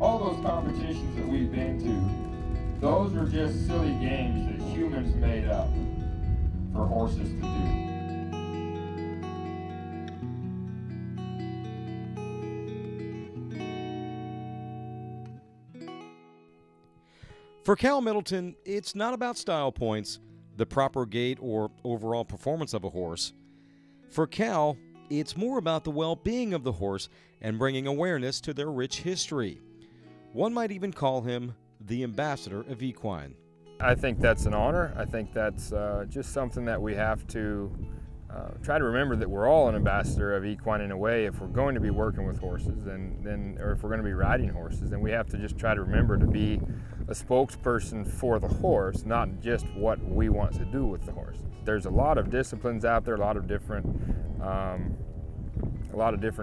All those competitions that we've been to, those are just silly games that humans made up for horses to do. For Cal Middleton, it's not about style points, the proper gait, or overall performance of a horse. For Cal, it's more about the well-being of the horse and bringing awareness to their rich history. One might even call him the ambassador of equine. I think that's an honor. I think that's just something that we have to try to remember, that we're all an ambassador of equine in a way. If we're going to be working with horses, or if we're going to be riding horses, then we have to just try to remember to be a spokesperson for the horse, not just what we want to do with the horse. There's a lot of disciplines out there, a lot of different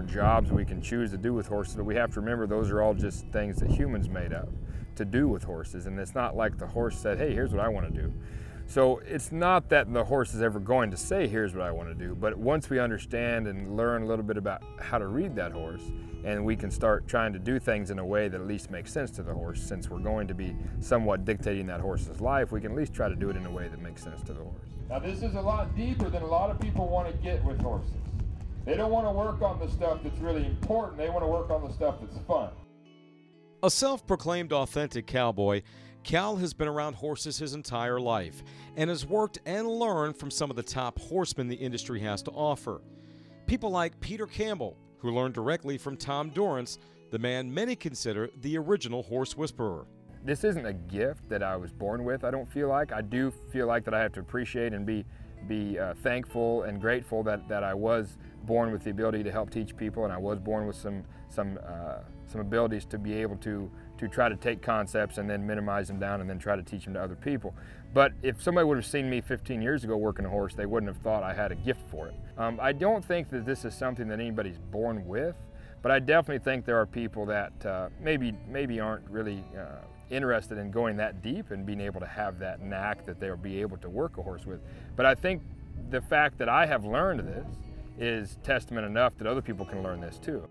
jobs we can choose to do with horses, but we have to remember those are all just things that humans made up to do with horses, and it's not like the horse said, hey, here's what I want to do. So it's not that the horse is ever going to say, here's what I want to do, but once we understand and learn a little bit about how to read that horse, and we can start trying to do things in a way that at least makes sense to the horse, since we're going to be somewhat dictating that horse's life, we can at least try to do it in a way that makes sense to the horse. Now this is a lot deeper than a lot of people want to get with horses. They don't want to work on the stuff that's really important, they want to work on the stuff that's fun. A self-proclaimed authentic cowboy, Cal has been around horses his entire life and has worked and learned from some of the top horsemen the industry has to offer. People like Peter Campbell, who learned directly from Tom Dorrance, the man many consider the original horse whisperer. This isn't a gift that I was born with, I don't feel like. I do feel like that I have to appreciate and be thankful and grateful that I was born with the ability to help teach people, and I was born with some abilities to be able to try to take concepts and then minimize them down and then try to teach them to other people. But if somebody would have seen me 15 years ago working a horse, they wouldn't have thought I had a gift for it. I don't think that this is something that anybody's born with, but I definitely think there are people that maybe aren't really interested in going that deep and being able to have that knack that they'll be able to work a horse with. But I think the fact that I have learned this is testament enough that other people can learn this too.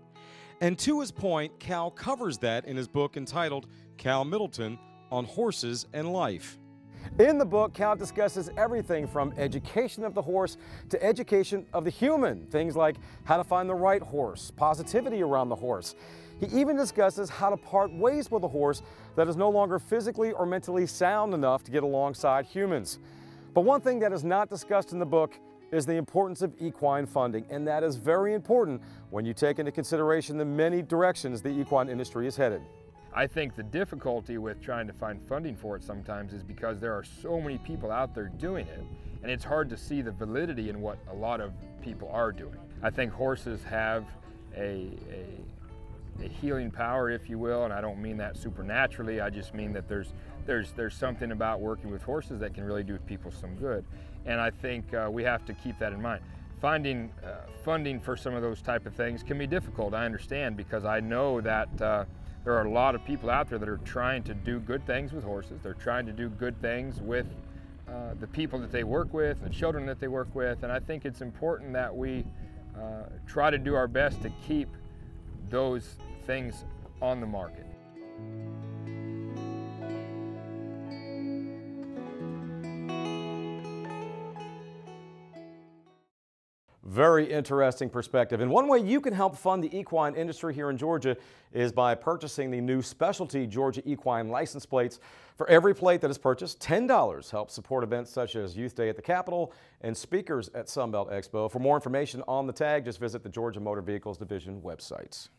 And to his point, Cal covers that in his book entitled Cal Middleton on Horses and Life. In the book, Cal discusses everything from education of the horse to education of the human. Things like how to find the right horse, positivity around the horse. He even discusses how to part ways with a horse that is no longer physically or mentally sound enough to get alongside humans. But one thing that is not discussed in the book is the importance of equine funding, and that is very important when you take into consideration the many directions the equine industry is headed. I think the difficulty with trying to find funding for it sometimes is because there are so many people out there doing it, and it's hard to see the validity in what a lot of people are doing. I think horses have a healing power, if you will, and I don't mean that supernaturally. I just mean that there's something about working with horses that can really do people some good, and I think we have to keep that in mind. Finding funding for some of those type of things can be difficult, I understand, because I know that there are a lot of people out there that are trying to do good things with horses. They're trying to do good things with the people that they work with, the children that they work with, and I think it's important that we try to do our best to keep those things on the market. Very interesting perspective. And one way you can help fund the equine industry here in Georgia is by purchasing the new specialty Georgia equine license plates. For every plate that is purchased, $10 helps support events such as Youth Day at the Capitol and speakers at Sunbelt Expo. For more information on the tag, just visit the Georgia Motor Vehicles Division websites.